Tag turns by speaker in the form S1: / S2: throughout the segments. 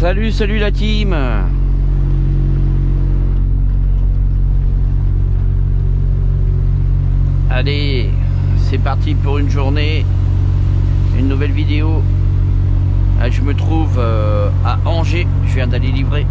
S1: Salut la team. Allez, c'est parti pour une journée, une nouvelle vidéo. Là, je me trouve à Angers, je viens d'aller livrer.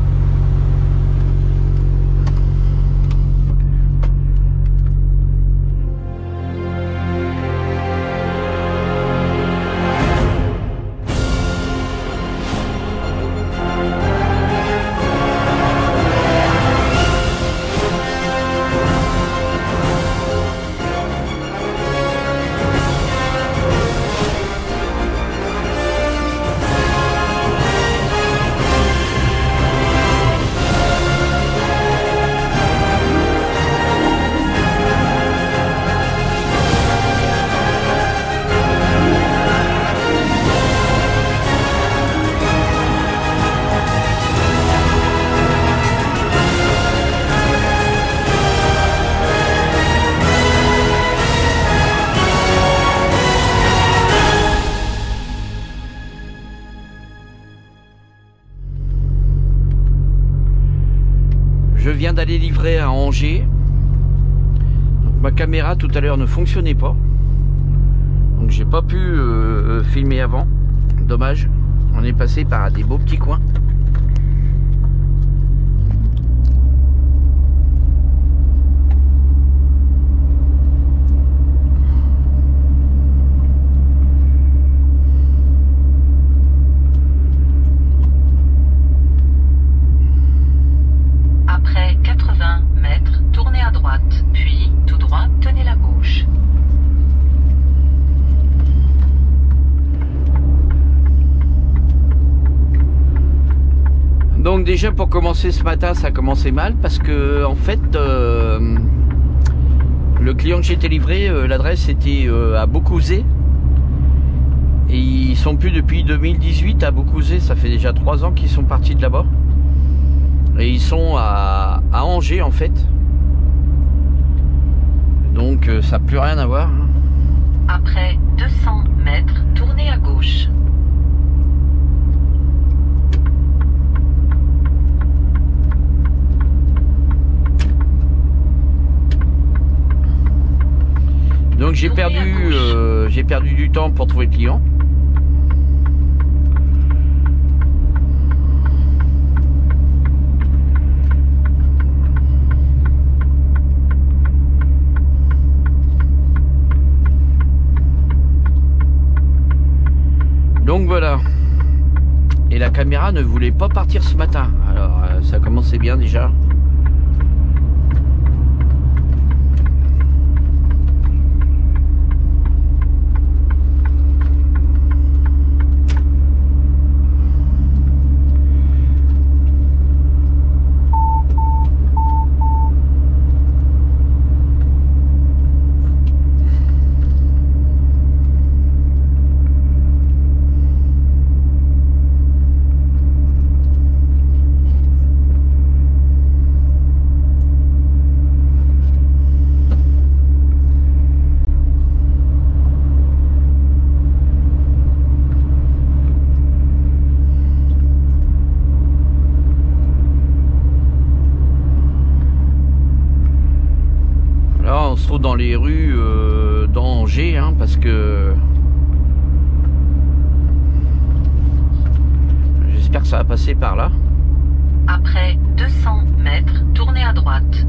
S1: Je viens d'aller livrer à Angers. Donc, ma caméra tout à l'heure ne fonctionnait pas. Donc j'ai pas pu filmer avant. Dommage. On est passé par des beaux petits coins.
S2: Après 80 mètres, tournez à droite, puis tout droit, tenez la gauche.
S1: Donc déjà pour commencer ce matin, ça a commencé mal parce que en fait le client que j'étais livré, l'adresse était à Beaucouzé. Et ils sont plus depuis 2018 à Beaucouzé, ça fait déjà 3 ans qu'ils sont partis de là-bas. Et ils sont à Angers en fait. Donc ça n'a plus rien à voir.
S2: Après 200 mètres, tournez à gauche.
S1: Donc j'ai perdu du temps pour trouver le client. Donc voilà. Et la caméra ne voulait pas partir ce matin. Alors ça commençait bien déjà. On se trouve dans les rues d'Angers hein, parce que j'espère que ça va passer par là.
S2: Après 200 mètres, tournez à droite.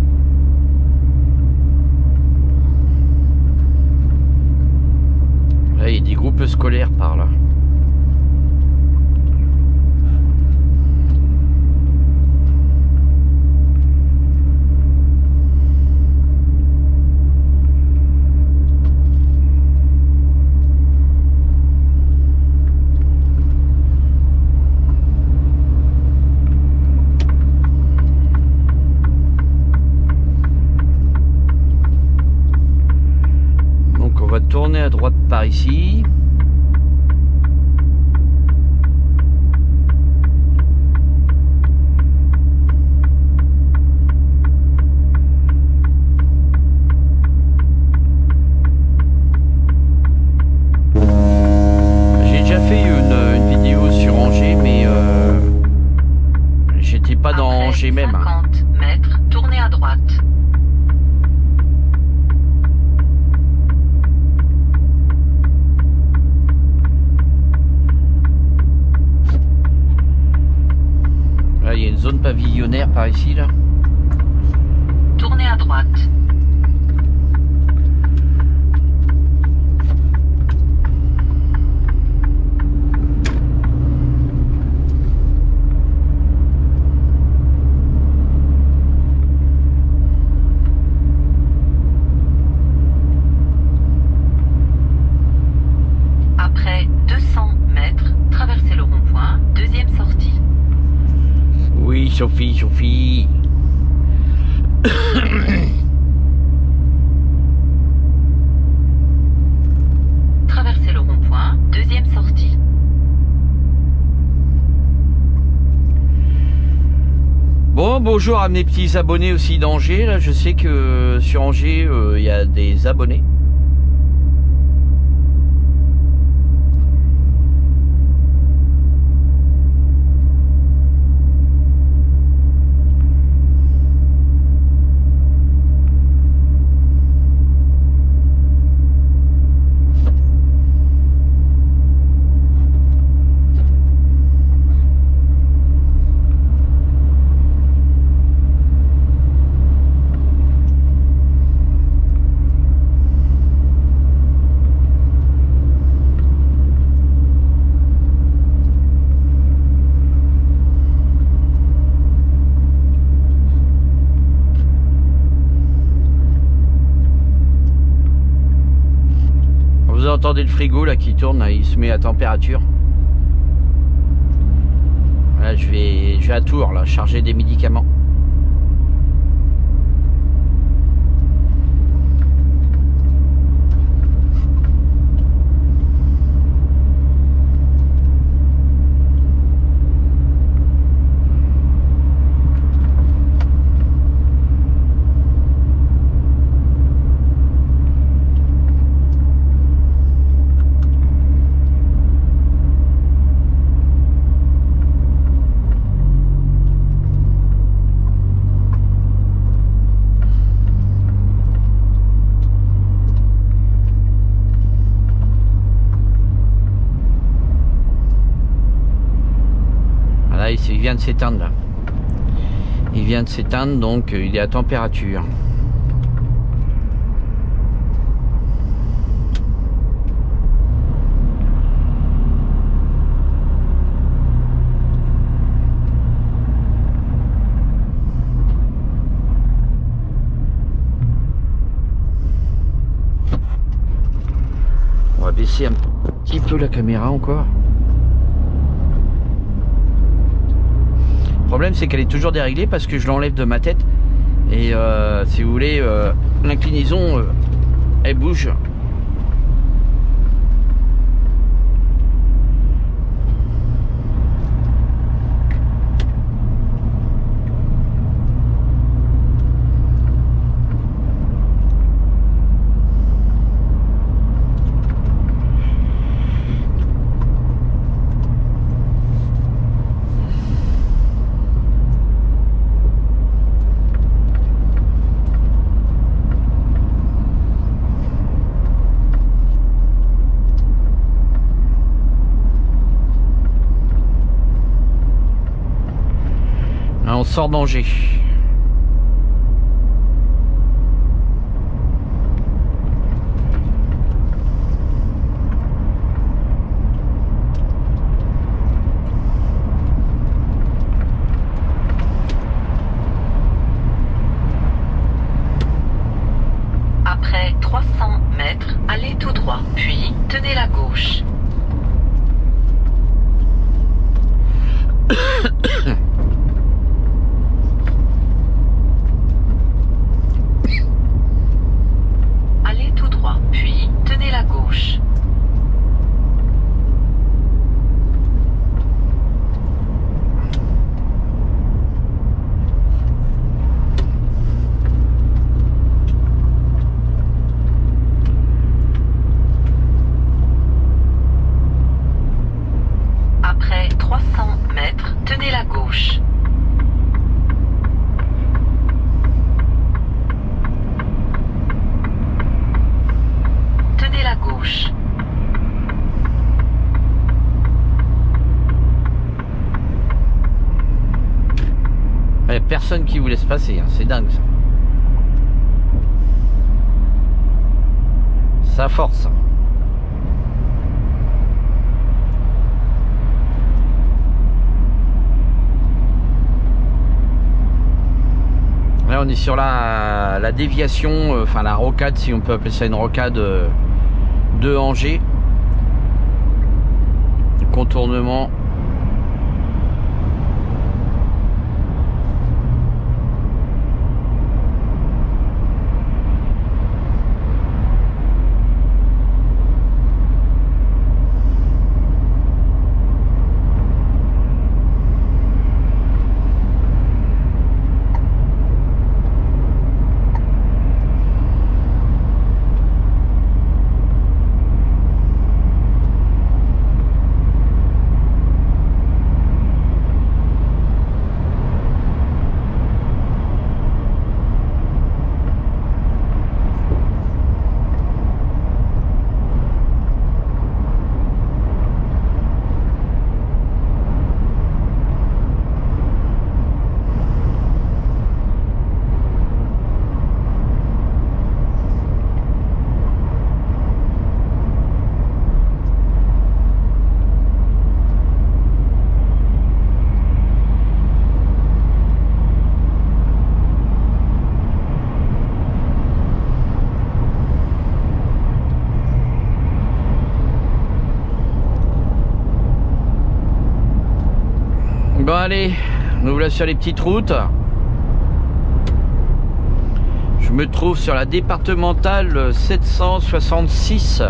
S1: Là il y a des groupes scolaires par là. On va tourner à droite par ici. J'ai déjà fait une vidéo sur Angers, mais Angers même.
S2: 50 mètres, tournez à droite.
S1: Là, il y a une zone pavillonnaire par ici, là.
S2: Tournez à droite. Après 200 mètres, traversez le rond-point, deuxième sortie.
S1: Oui, Sophie, Sophie.
S2: Traversez le rond-point, deuxième sortie.
S1: Bon, bonjour à mes petits abonnés aussi d'Angers. Là, je sais que sur Angers, il y a des abonnés. Vous entendez le frigo là qui tourne, là, il se met à température. Là, je vais à Tours là, charger des médicaments. Il vient de s'éteindre là. Il vient de s'éteindre, donc il est à température. On va baisser un petit peu la caméra encore. Le problème c'est qu'elle est toujours déréglée parce que je l'enlève de ma tête et si vous voulez l'inclinaison elle bouge. On sort d'Angers.
S2: Après 300 mètres, allez tout droit, puis tenez la gauche.
S1: personne qui vous laisse passer, hein. C'est dingue ça. Ça force. Là on est sur la déviation, enfin la rocade, si on peut appeler ça une rocade, de Angers. Contournement. Bon allez, nous voilà sur les petites routes. Je me trouve sur la départementale 766.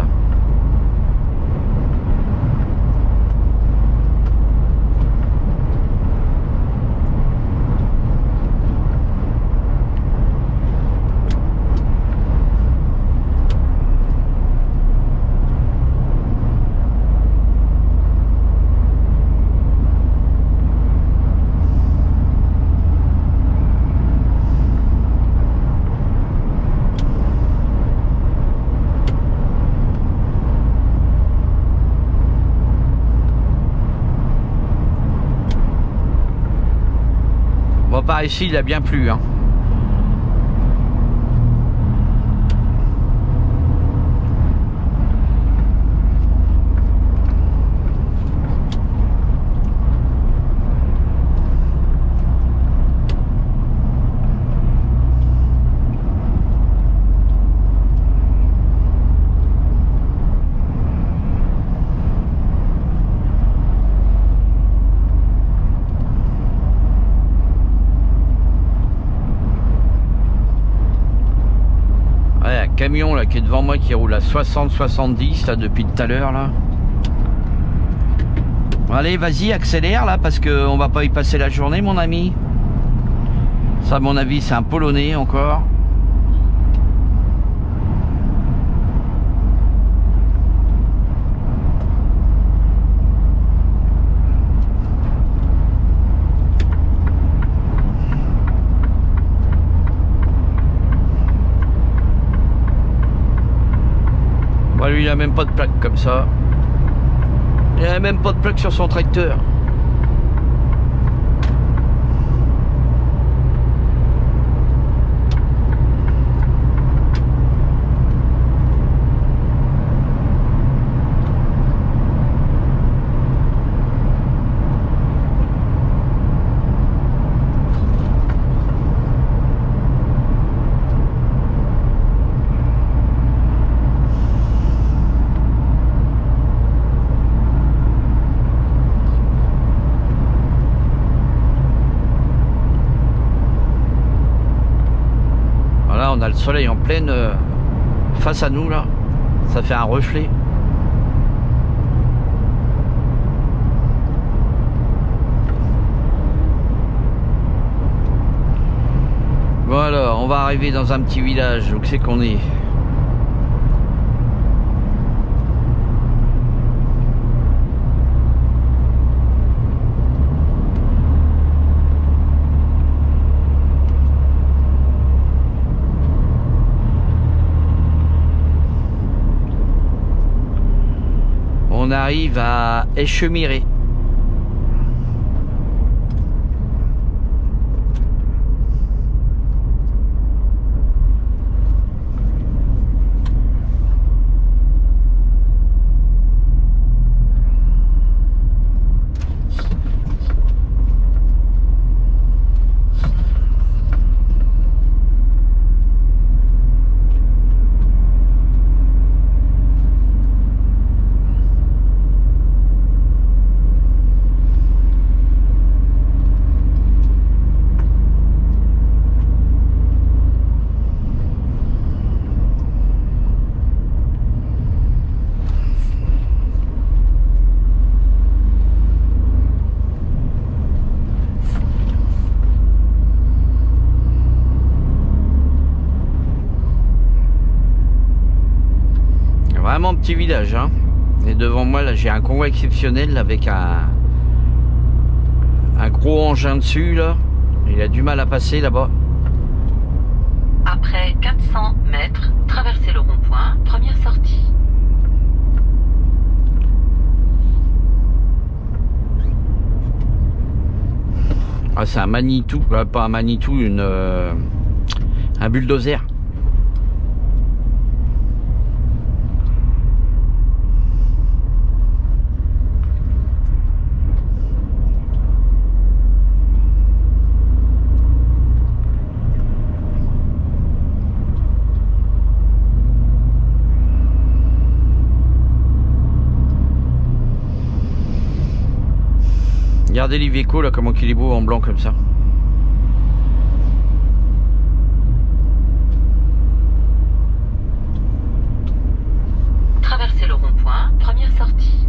S1: Bon, par ici, il a bien plu, hein. Camion là qui est devant moi qui roule à 60-70 là depuis tout à l'heure là. Allez, vas-y, accélère là parce que on va pas y passer la journée, mon ami. Ça, à mon avis, c'est un Polonais encore. Lui, il a même pas de plaque comme ça. Il a même pas de plaque sur son tracteur. On a le soleil en pleine face à nous là, ça fait un reflet. Voilà, on va arriver dans un petit village. Où c'est qu'on est? On arrive à Echemiré. petit village, hein. Et devant moi là j'ai un convoi exceptionnel avec un gros engin dessus là. Il a du mal à passer là-bas.
S2: Après 400 mètres, traversez le rond-point, première sortie.
S1: Ah, c'est un Manitou, pas un Manitou, un bulldozer. Regardez l'Iveco là, comment il est beau en blanc comme ça.
S2: Traversez le rond-point, première sortie.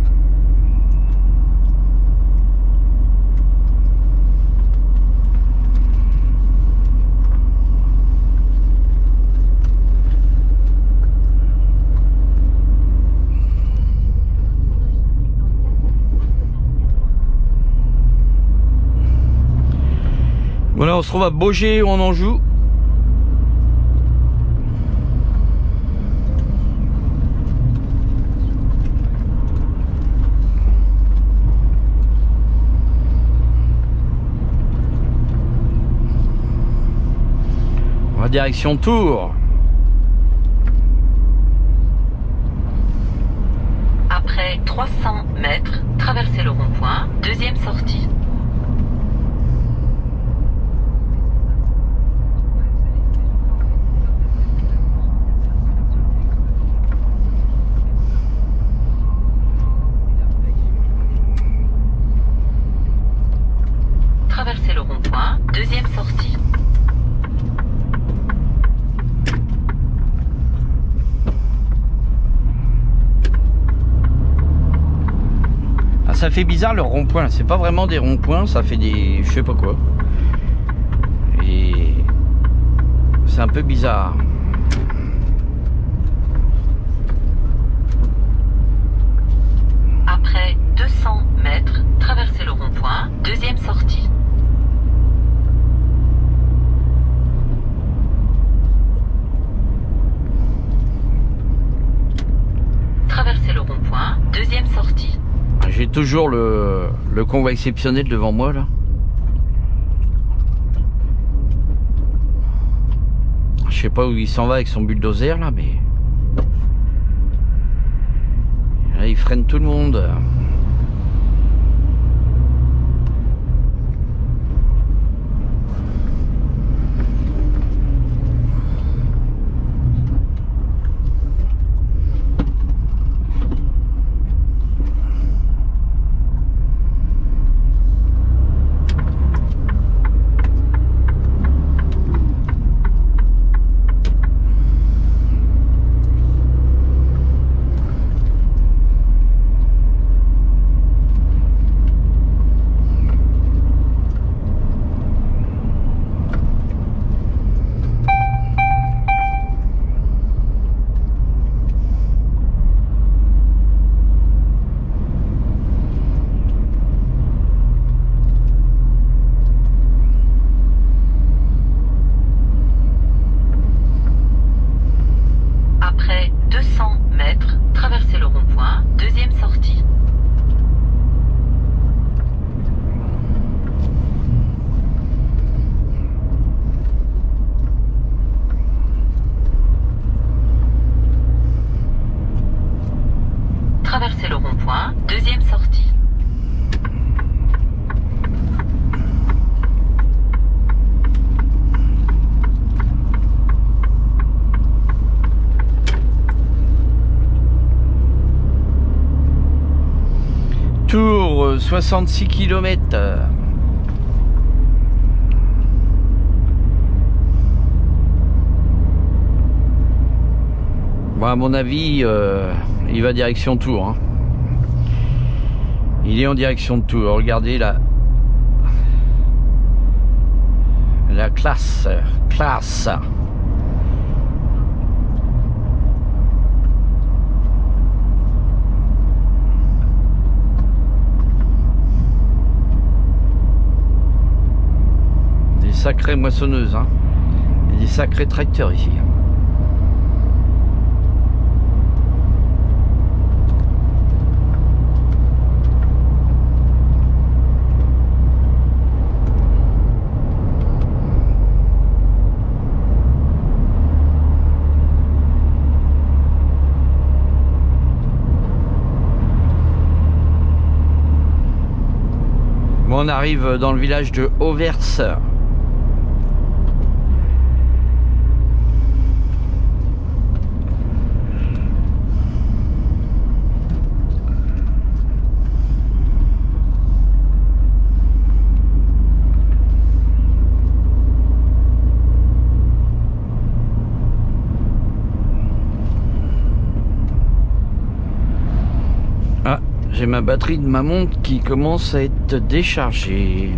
S1: Voilà, on se trouve à Baugé en Anjou. On va direction Tours.
S2: Après 300 mètres, traversez le rond-point, deuxième sortie. Traversez le rond-point, deuxième sortie.
S1: Ah, ça fait bizarre le rond-point, c'est pas vraiment des ronds-points, ça fait des... je sais pas quoi. Et c'est un peu bizarre.
S2: Après 200 mètres, traversez le rond-point, deuxième sortie. Traversez le rond-point, deuxième sortie.
S1: J'ai toujours le convoi exceptionnel devant moi là. Je sais pas où il s'en va avec son bulldozer là, mais là, il freine tout le monde.
S2: Après 200 mètres, traversez le rond-point, deuxième sortie. Traversez le rond-point, deuxième sortie.
S1: Tours, 66 km. Bon, à mon avis, il va direction Tours. Hein. Il est en direction de Tours. Regardez là. La classe. Classe. sacrée moissonneuse, hein. Il y a des sacrés tracteurs ici. On arrive dans le village de Auvers. Ah, j'ai ma batterie de ma montre qui commence à être déchargée.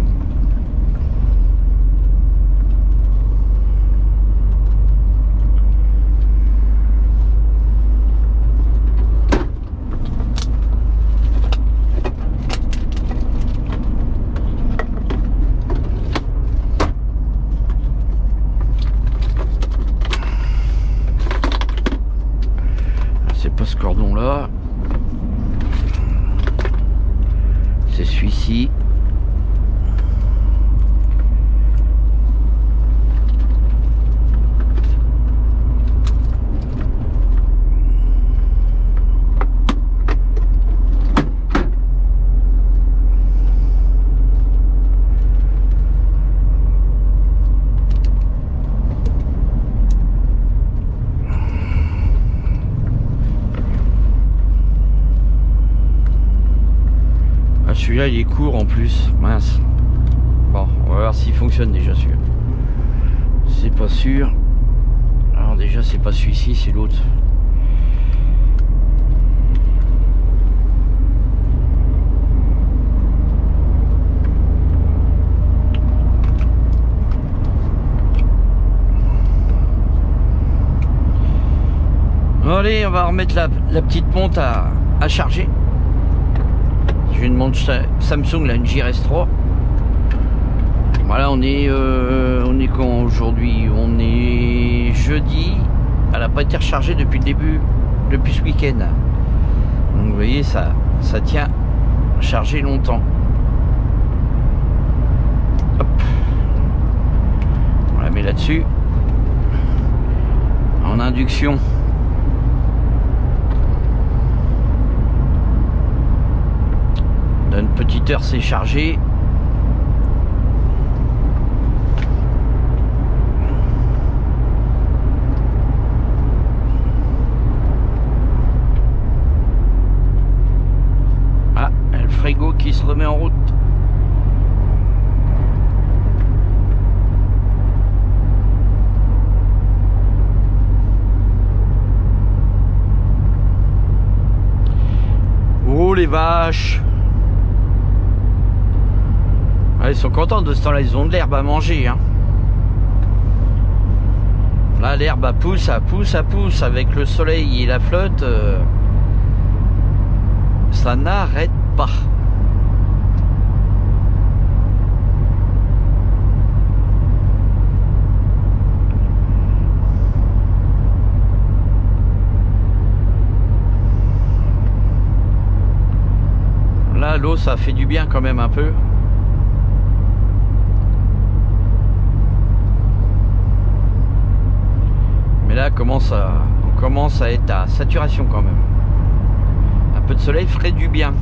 S1: C'est pas ce cordon là. C'est celui-ci. Celui-là il est court en plus, mince. Bon, on va voir s'il fonctionne déjà celui-là. C'est pas sûr. Alors déjà c'est pas celui-ci, c'est l'autre. Allez, on va remettre la petite montre à charger. J'ai une montre Samsung, là, une JRS3. Voilà, on est quand aujourd'hui? On est jeudi. Elle n'a pas été rechargée depuis le début, depuis ce week-end. Donc vous voyez, ça tient chargé longtemps. Hop. On la met là-dessus. En induction. Une petite heure c'est chargé. Ah, le frigo qui se remet en route. Oh les vaches! Ah, ils sont contents de ce temps-là, ils ont de l'herbe à manger, hein. Là l'herbe pousse, avec le soleil et la flotte, ça n'arrête pas. Là l'eau ça fait du bien quand même un peu. Là on commence à être à saturation quand même. Un peu de soleil ferait du bien.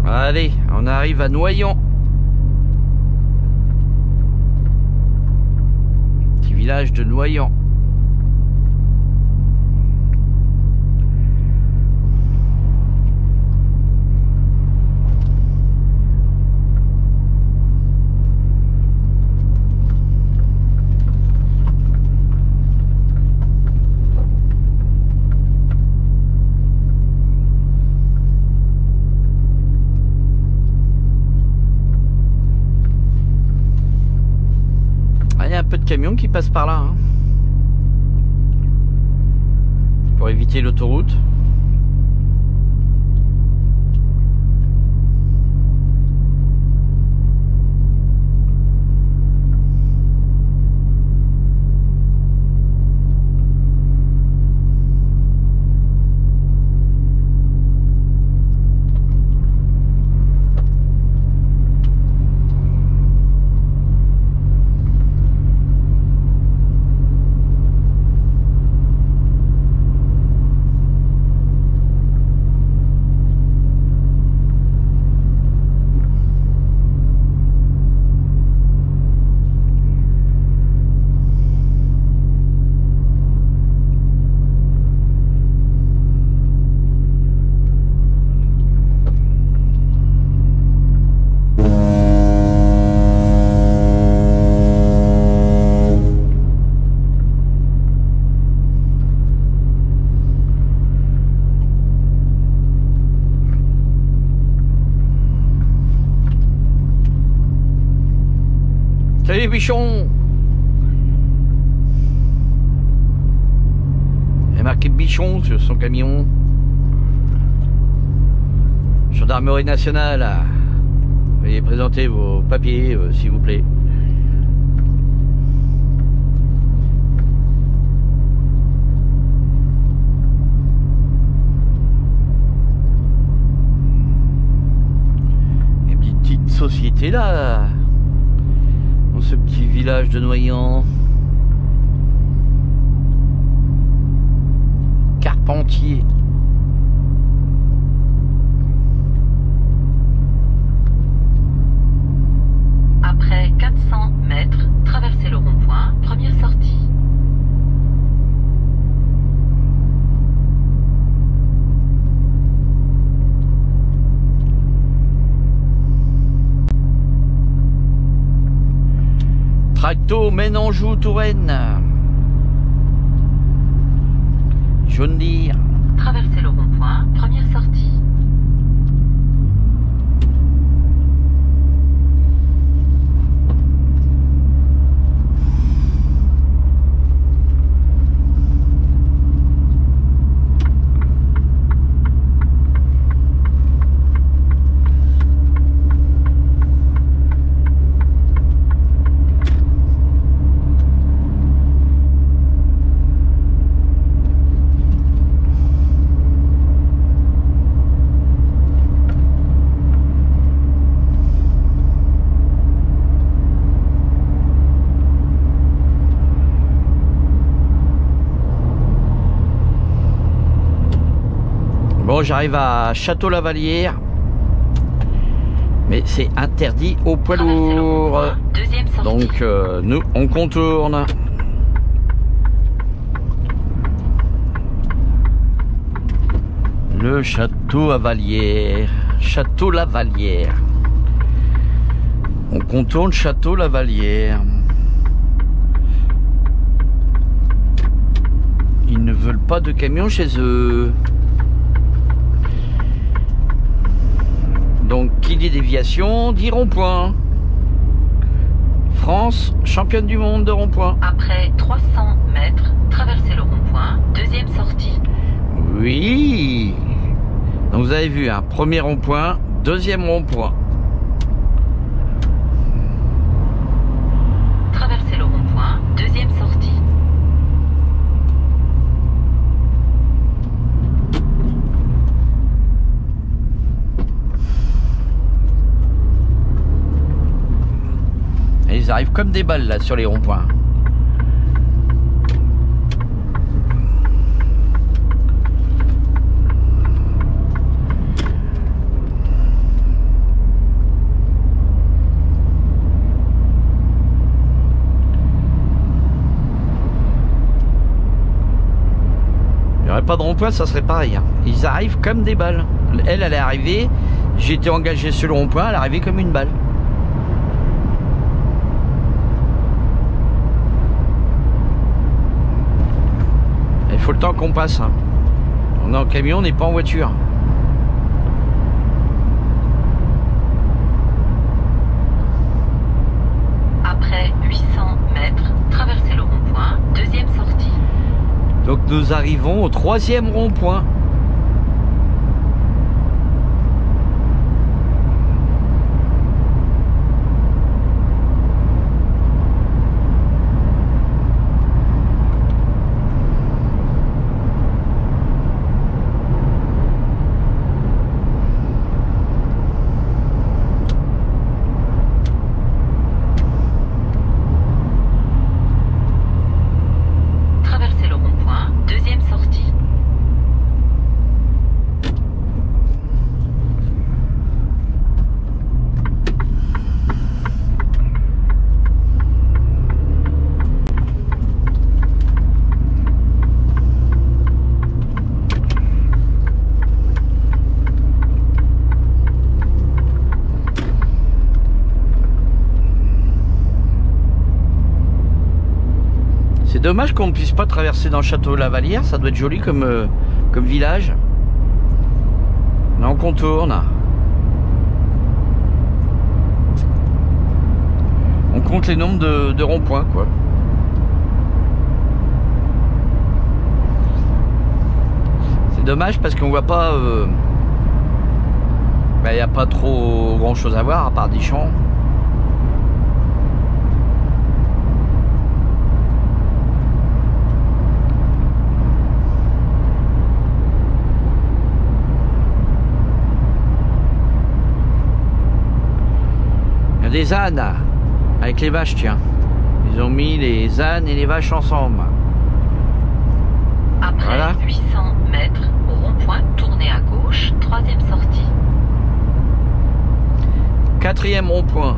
S1: Allez, on arrive à Noyon. Petit village de Noyon. y a un peu de camions qui passent par là. Hein. Pour éviter l'autoroute. Salut Bichon. Il y a marqué Bichon sur son camion. Gendarmerie nationale. Veuillez présenter vos papiers s'il vous plaît. Une petite société là. Dans ce petit village de Noyant. Carpentier.
S2: Après 400 mètres, traversez le rond-point, première sortie.
S1: Tracto, Ménanjou, Touraine. Jaune dire.
S2: Traversez le rond-point, première sortie.
S1: Bon, j'arrive à Château-Lavalière, mais c'est interdit aux poids lourds. Donc nous on contourne. Le château à Vallière. Château-Lavalière. On contourne Château-Lavalière. Ils ne veulent pas de camions chez eux. Donc, qui dit déviation, dit rond-point. France, championne du monde de rond-point.
S2: Après 300 mètres, traversez le rond-point, deuxième sortie.
S1: Oui. Donc, vous avez vu, un premier rond-point, deuxième rond-point.
S2: Traversez le rond-point, deuxième sortie.
S1: Ils arrivent comme des balles là sur les ronds-points. Il n'y aurait pas de rond-point, ça serait pareil. Ils arrivent comme des balles. Elle est arrivée, j'étais engagé sur le rond-point, elle est arrivée comme une balle. Il faut le temps qu'on passe. On est en camion, on n'est pas en voiture.
S2: Après 800 mètres,
S1: nous arrivons au 3e rond-point. Dommage qu'on ne puisse pas traverser dans le château La Vallière, ça doit être joli comme village. Là on contourne. On compte les nombres de ronds-points quoi. C'est dommage parce qu'on voit pas... il n'y a pas trop grand chose à voir à part des champs. Des ânes avec les vaches, tiens. Ils ont mis les ânes et les vaches ensemble.
S2: Après voilà. 800 mètres, au rond-point, tournez à gauche, 3e sortie.
S1: 4e rond-point.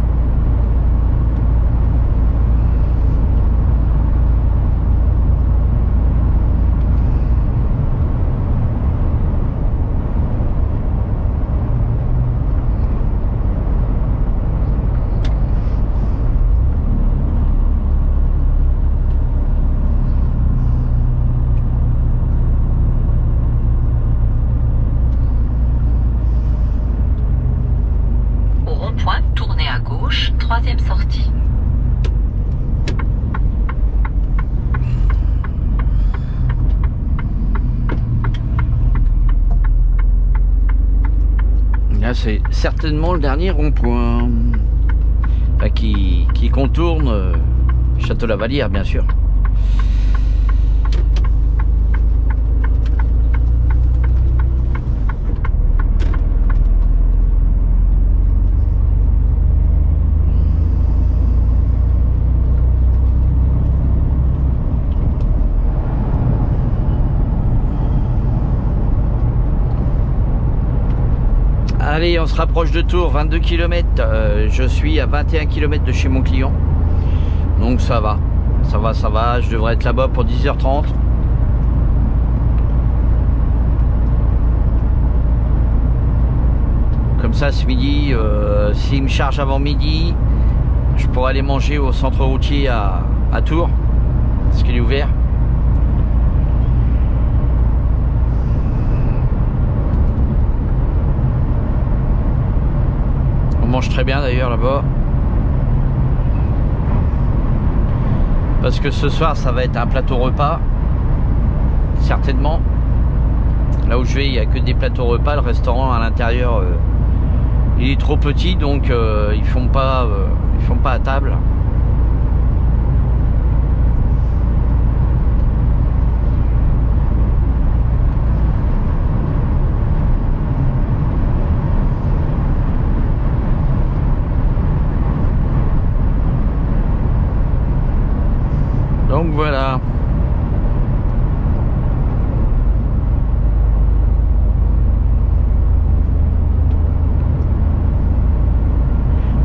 S2: Tournez à gauche, 3e sortie.
S1: Là, c'est certainement le dernier rond-point qui contourne Château La Vallière, bien sûr. Allez, on se rapproche de Tours, 22 km. Je suis à 21 km de chez mon client. Donc ça va. Ça va. Je devrais être là-bas pour 10h30. Comme ça, ce midi, s'il me charge avant midi, je pourrais aller manger au centre routier à Tours, parce qu'il est ouvert. On mange très bien d'ailleurs là-bas. Parce que ce soir, ça va être un plateau repas. Certainement. Là où je vais, il n'y a que des plateaux repas. Le restaurant à l'intérieur, il est trop petit, donc ils font pas à table. Donc voilà.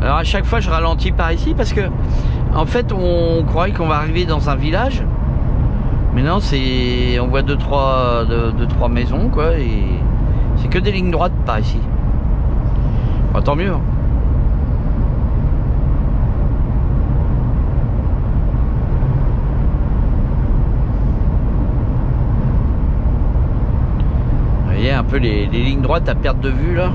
S1: Alors à chaque fois je ralentis par ici parce que en fait on croyait qu'on va arriver dans un village, mais non, c'est on voit deux trois maisons quoi, et c'est que des lignes droites par ici. Bah, tant mieux. Vous voyez un peu les lignes droites à perte de vue là.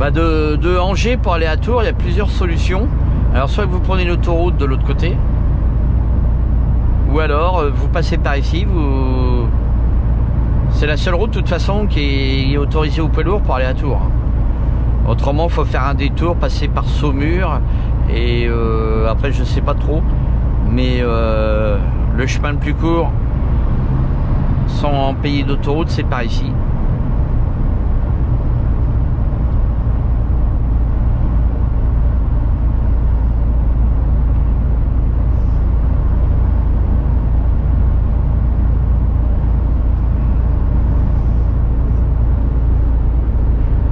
S1: Bah de Angers pour aller à Tours, il y a plusieurs solutions. Alors soit vous prenez l'autoroute de l'autre côté, ou alors vous passez par ici, c'est la seule route de toute façon qui est autorisée au poids lourd pour aller à Tours. Autrement il faut faire un détour, passer par Saumur, et après je sais pas trop, mais le chemin le plus court sans payer d'autoroute, c'est par ici.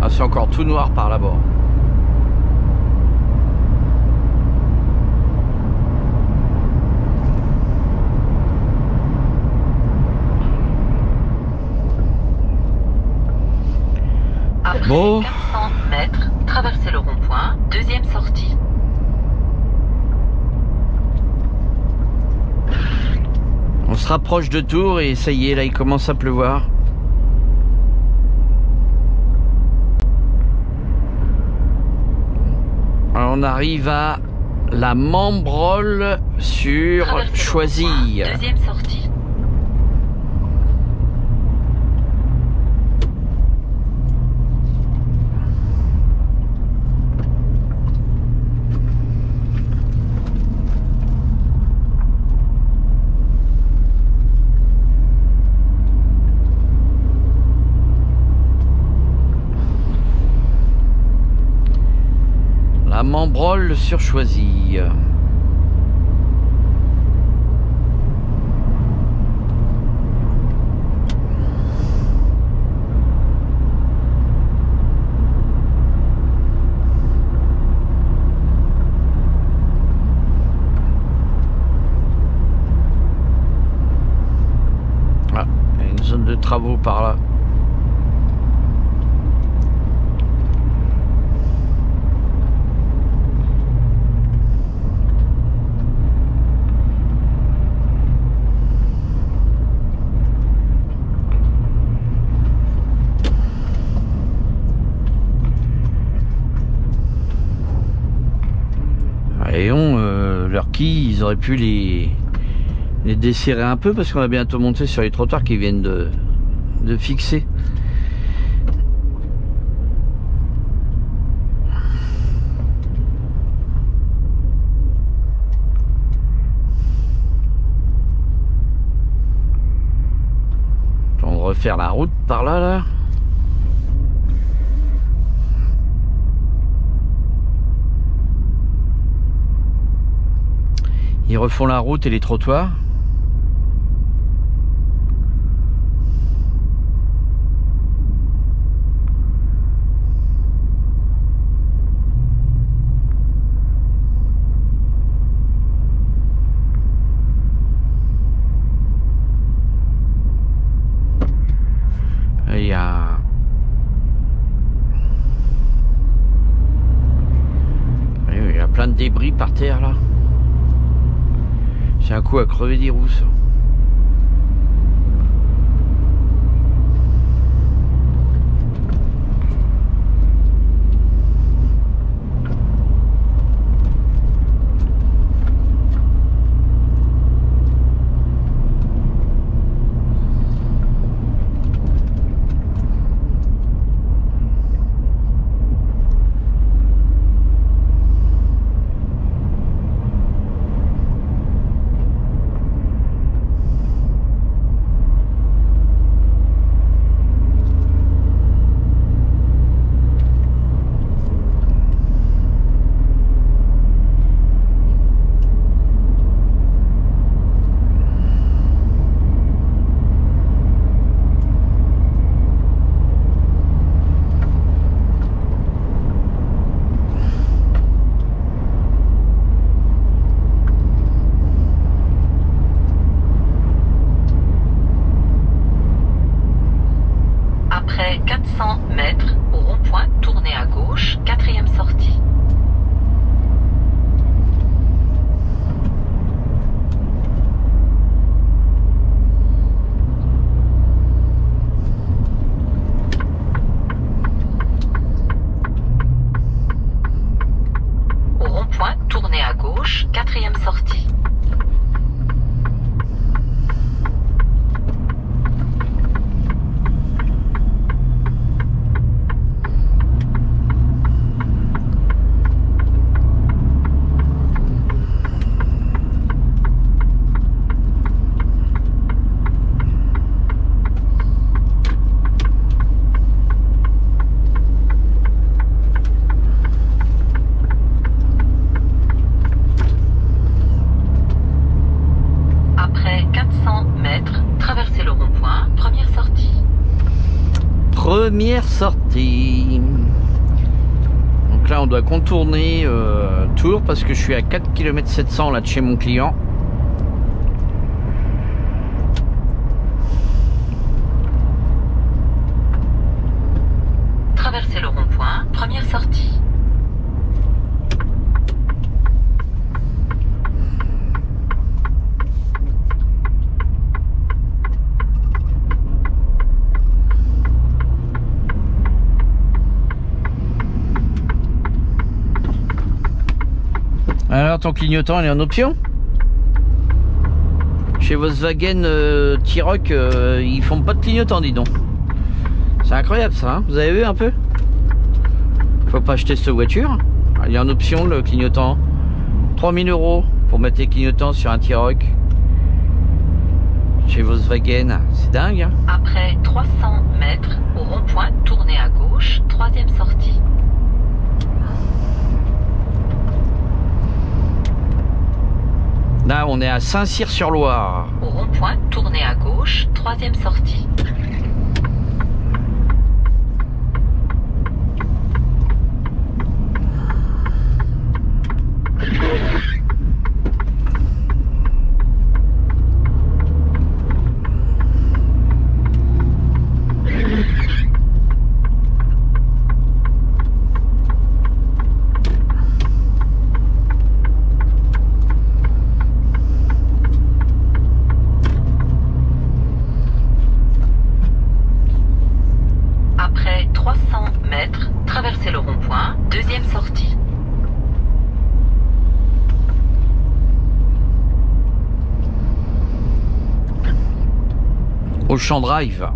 S1: Ah, c'est encore tout noir par là-bas.
S2: Après
S1: Bon.
S2: 400 mètres, traversez le rond-point, deuxième sortie.
S1: On se rapproche de Tours et ça y est, là il commence à pleuvoir. Alors on arrive à la Membrole sur
S2: Traversez le
S1: Choisy.
S2: rond-point, deuxième sortie.
S1: La Membrole sur Choisy. Ah, il y a une zone de travaux par là. Et leur quilles, ils auraient pu les desserrer un peu parce qu'on va bientôt monter sur les trottoirs qui viennent de fixer. On va refaire la route par là, là. Ils refont la route et les trottoirs. Et il y a... Il y a plein de débris par terre là. C'est un coup à crever des rousses.
S2: gauche, quatrième sortie.
S1: Première sortie. Donc là on doit contourner Tours parce que je suis à 4 km 700 là de chez mon client.
S2: Traversez le rond-point, première sortie.
S1: Alors ton clignotant il est en option? Chez Volkswagen T-Roc ils font pas de clignotant, dis donc. C'est incroyable ça, hein, vous avez vu un peu? Faut pas acheter cette voiture. Il est en option le clignotant. 3000 € pour mettre les clignotants sur un T-Roc. Chez Volkswagen, c'est dingue hein.
S2: Après 300 mètres, au rond-point, tournez à gauche, troisième sortie.
S1: Là, on est à Saint-Cyr-sur-Loire.
S2: Au rond-point, tournez à gauche, troisième sortie. Traversez le rond-point, deuxième sortie.
S1: Auchan Drive.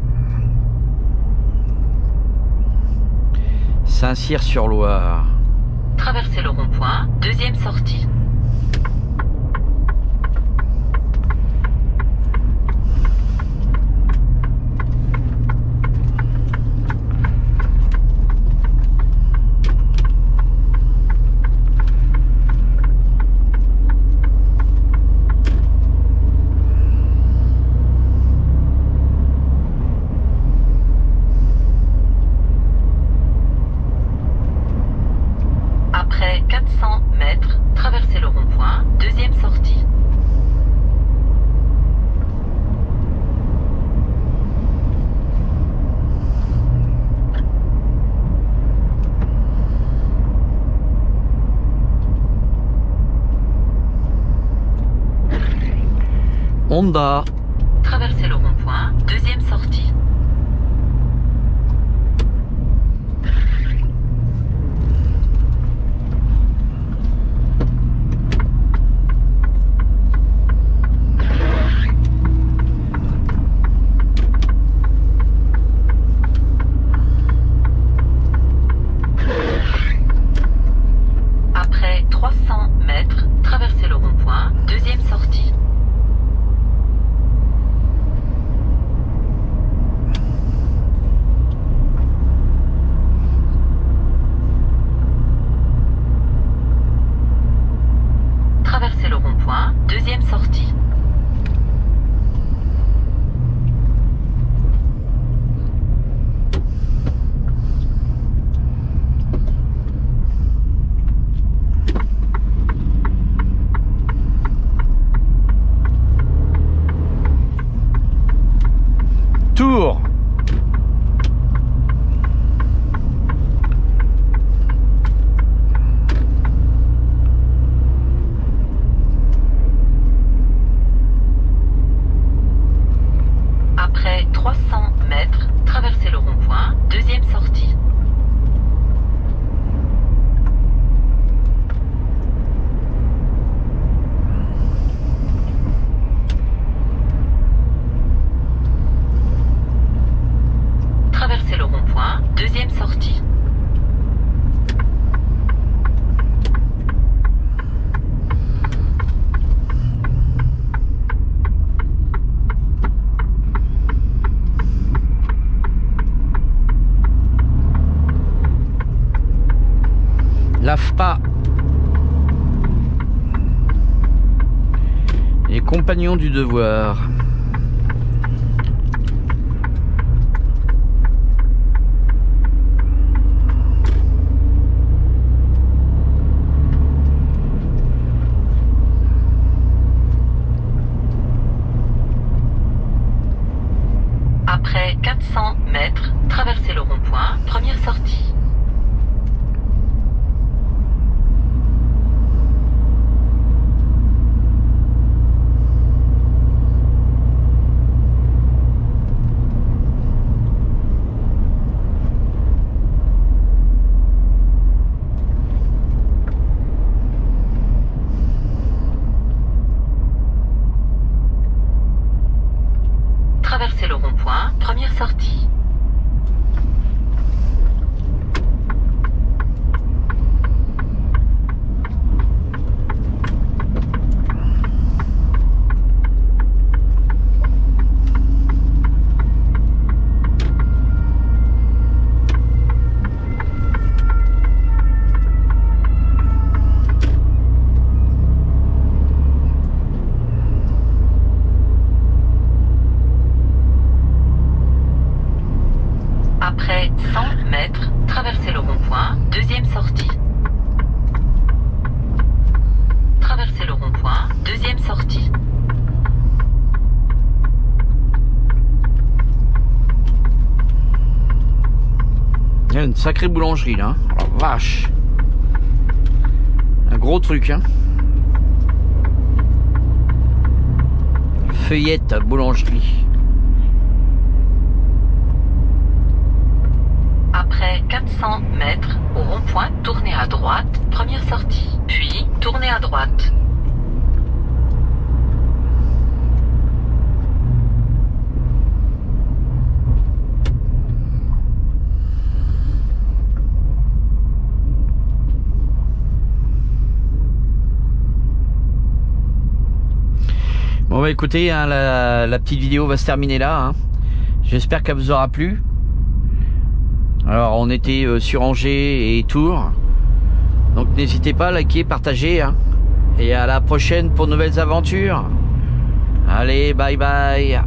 S1: Saint-Cyr-sur-Loire.
S2: Traversez le rond-point, deuxième sortie. Après 400 mètres, traversez le rond-point, deuxième sortie.
S1: Honda.
S2: Traversez le rond-point, deuxième sortie. Après 300 mètres, traversez le rond-point, deuxième sortie. Traversez le rond-point, deuxième sortie.
S1: Tours.
S2: Après 300 mètres, traversez le rond-point, deuxième sortie.
S1: pas. Les compagnons du devoir.
S2: Après 400 mètres, traversez le rond-point, première sortie. Traversez le rond-point, première sortie. Après 100 mètres, traversez le rond-point, deuxième sortie. Traversez le rond-point, deuxième sortie.
S1: Il y a une sacrée boulangerie là. Oh, vache. Un gros truc hein. Feuillette boulangerie.
S2: Après 400 mètres, au rond-point, tournez à droite, première sortie. Puis, tournez à droite.
S1: Bon bah écoutez, hein, la petite vidéo va se terminer là. Hein. J'espère qu'elle vous aura plu. Alors on était sur Angers et Tours. Donc n'hésitez pas à liker, partager. Hein. Et à la prochaine pour de nouvelles aventures. Allez, bye bye.